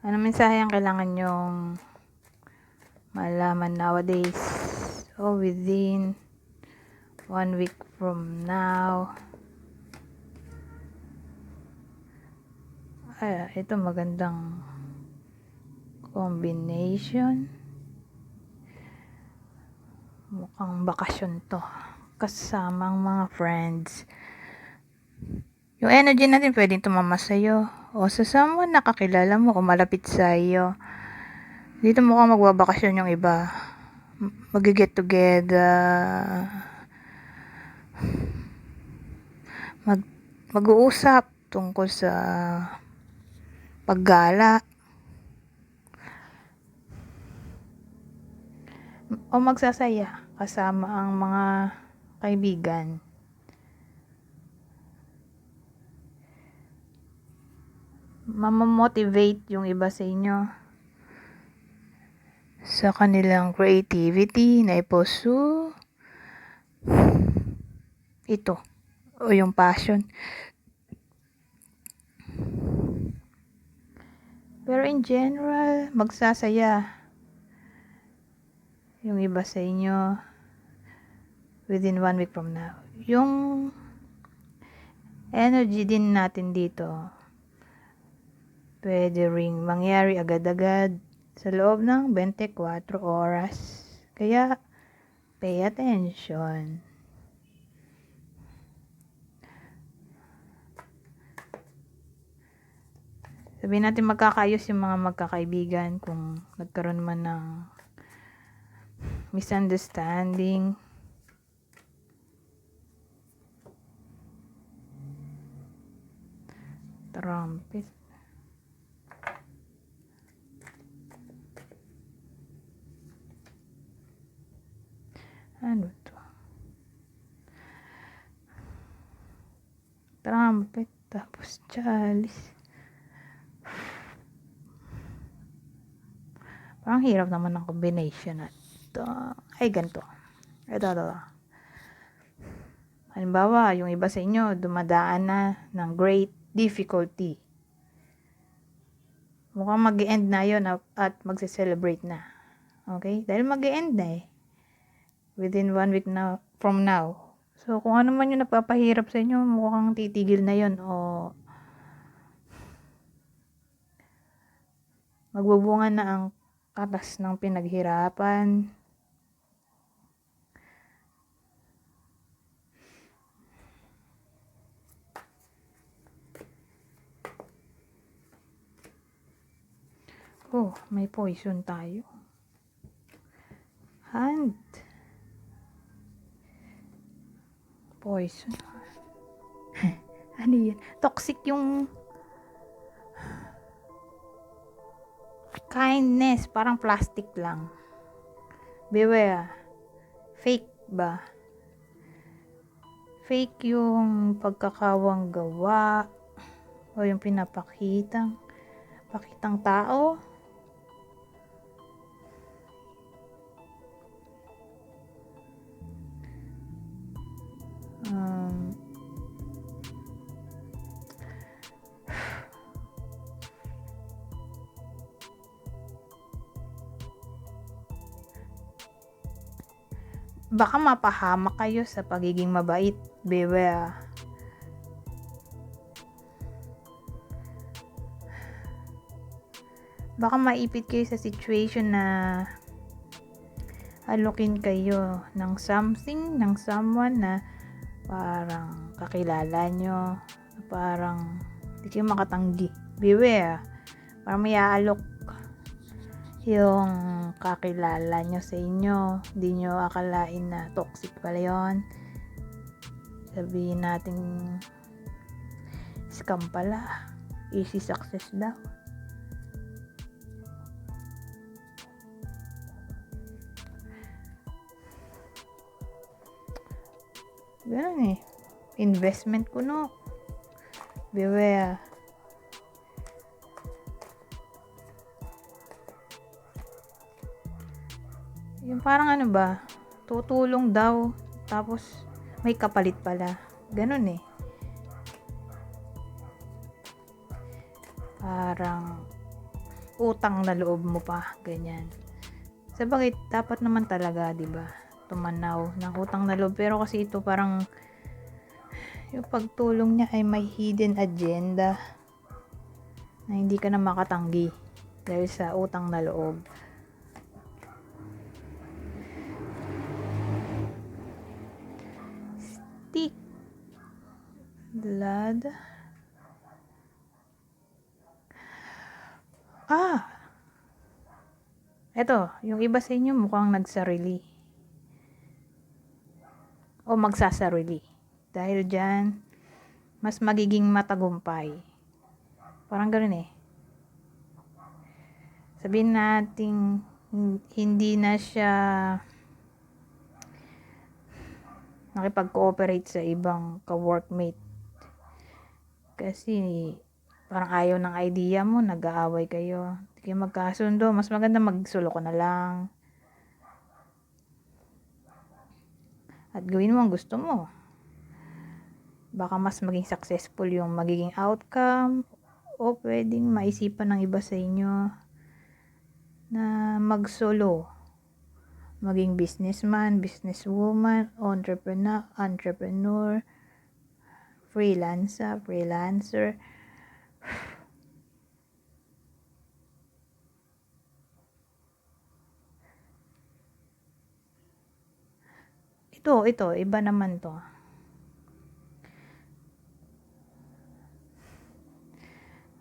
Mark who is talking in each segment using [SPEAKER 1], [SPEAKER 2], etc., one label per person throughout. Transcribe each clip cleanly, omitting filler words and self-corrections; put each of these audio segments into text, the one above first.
[SPEAKER 1] Ano mensahe ang kailangan nyong malaman nowadays o within 1 week from now? Ito magandang combination. Mukhang bakasyon to kasama ang mga friends. Yung energy natin pwedeng tumama sa'yo o sa someone na kakilala mo o malapit sa iyo. Dito mukhang magbabakasyon yung iba. Mag-get together. Mag-uusap tungkol sa paggala. O magsasaya kasama ang mga kaibigan. Mamamotivate yung iba sa inyo sa kanilang creativity na ipursue ito o yung passion. Pero in general, magsasaya yung iba sa inyo within 1 week from now. Yung energy din natin dito pwede ring mangyari agad-agad sa loob ng 24 oras. Kaya, pay attention. Sabihin natin magkakaayos yung mga magkakaibigan kung nagkaroon man ng misunderstanding. Trumpet. Ano to? Trumpet tapos chalice. Parang hirap naman ng combination na ito. Ay, ganito. Ito. Halimbawa, yung iba sa inyo dumadaan na ng great difficulty. Mukhang mag-e-end na yun at magse-celebrate na. Okay? Dahil mag-e-end na eh. Within 1 week na from now. So, kung ano man yung nagpapahirap sa inyo, mukhang titigil na yun o magbubunga na ang katas ng pinaghirapan. Oh, may poison tayo. Hand. Poison. Ano yan? Toxic yung kindness. Parang plastic lang. Beware. Fake ba? Fake yung pagkakawang gawa o yung pakitang tao. Baka mapahamak kayo sa pagiging mabait. Beware. Baka maipit kayo sa situation na alokin kayo ng something, ng someone na parang kakilala nyo, parang hindi kayo makatanggi. Beware. Parang may aalok yung kakilala nyo sa inyo. Hindi nyo akalain na toxic pala yun. Sabihin natin scam pala. Easy success daw. Ganun eh. Investment ko no. Beware. Yung parang ano ba, tutulong daw, tapos may kapalit pala. Ganun eh. Parang utang na loob mo pa, ganyan. Sabagay, dapat naman talaga, di ba, tumanaw ng utang na loob. Pero kasi ito parang yung pagtulong niya ay may hidden agenda na hindi ka na makatanggi dahil sa utang na loob. Stick blood. Eto, yung iba sa inyo mukhang nagsarili o magsasarili. Dahil dyan, mas magiging matagumpay. Parang ganoon eh. Sabihin natin, hindi na siya nakipag-cooperate sa ibang ka-workmate. Kasi parang ayaw ng idea mo, nag-aaway kayo. Hindi kayo magkasundo, mas maganda magsulo ko na lang. At gawin mo ang gusto mo. Baka mas maging successful yung magiging outcome, o pwedeng maisipan ng iba sa inyo na mag-solo. Maging businessman, businesswoman, entrepreneur, freelancer. Ito, iba naman to.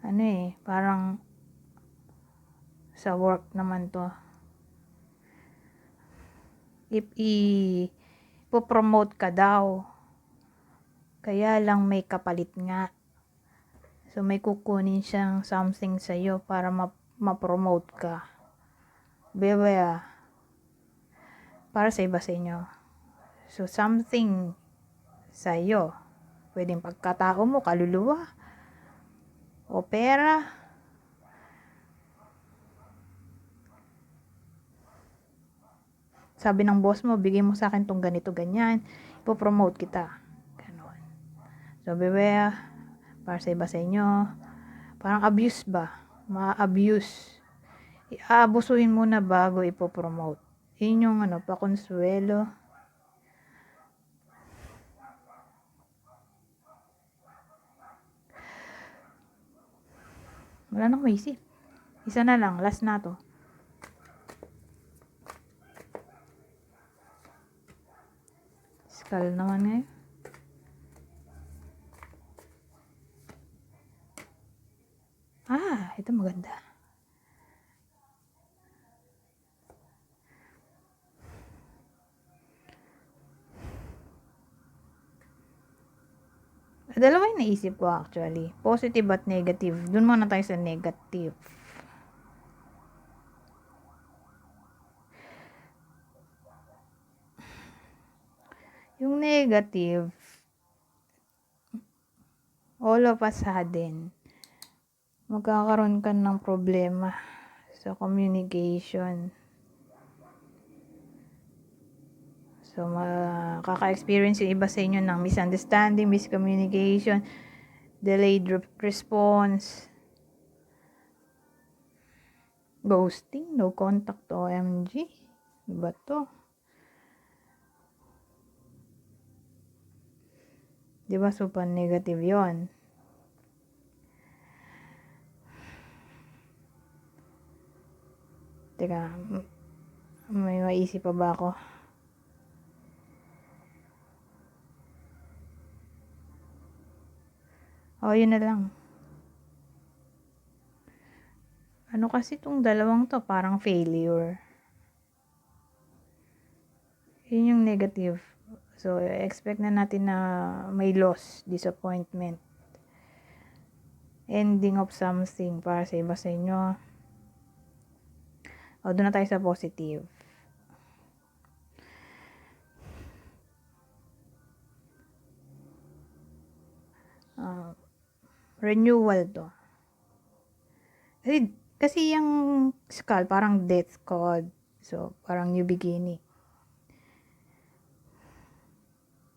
[SPEAKER 1] Ano eh, parang sa work naman to. If ipopromote ka daw, kaya lang may kapalit nga. So may kukunin siyang something sa'yo para ma-promote ka. Beware. Para sa iba sa inyo. So something sa'yo. Pwedeng pagkatao mo, kaluluwa, o pera. Sabi ng boss mo, bigay mo sa akin tong ganito, ganyan. Ipopromote kita. Ganon. So, beware. Para sa iba sa inyo. Parang abuse ba? Ma-abuse. Aabusuhin muna bago ipopromote. Yun yung pakonsuelo. Wala nang maisip. Isa na lang. Last na to. Skull naman ngayon. Ito maganda. Dalawa yung naisip ko actually. Positive at negative. Doon muna tayo sa negative. Yung negative, all of a sudden, magkakaroon ka ng problema sa communication. So, makaka-experience yung iba sa inyo ng misunderstanding, miscommunication, delayed response, ghosting, no contact, OMG. Diba to? Diba super negative yon? Teka, may maisip pa ba ako? Yun na lang. Ano kasi itong dalawang to, parang failure. Yun yung negative. So, expect na natin na may loss, disappointment, ending of something para sa iba sa inyo. Doon na tayo sa positive. Renewal to. Kasi yung skull, parang death card. So, parang new beginning.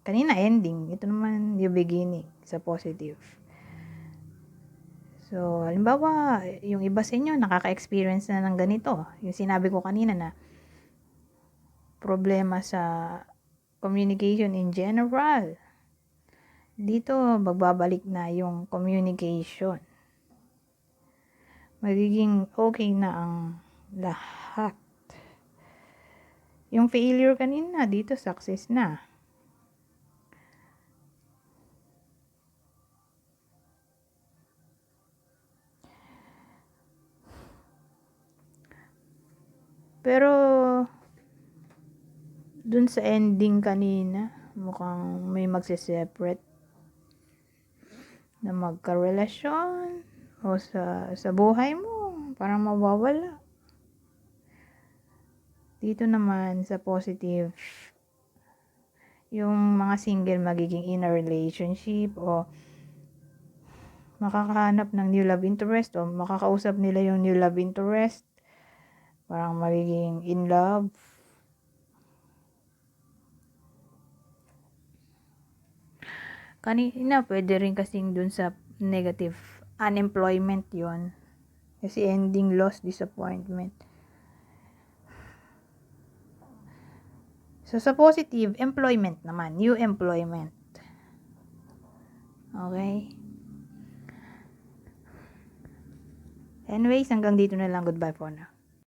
[SPEAKER 1] Kanina ending. Ito naman new beginning sa positive. So, halimbawa, yung iba sa inyo nakaka-experience na ng ganito. Yung sinabi ko kanina na problema sa communication in general. Dito, magbabalik na yung communication. Magiging okay na ang lahat. Yung failure kanina, dito success na. Pero, dun sa ending kanina, mukhang may magse-separate na magkarelasyon o sa buhay mo, parang mawawala. Dito naman sa positive, yung mga single magiging in a relationship o makakahanap ng new love interest o makakausap nila yung new love interest. Parang magiging in love. Kanina, pwede rin kasing dun sa negative, unemployment yon. Kasi ending loss, disappointment. So, sa positive, employment naman. New employment. Okay? Anyways, hanggang dito na lang. Goodbye for now.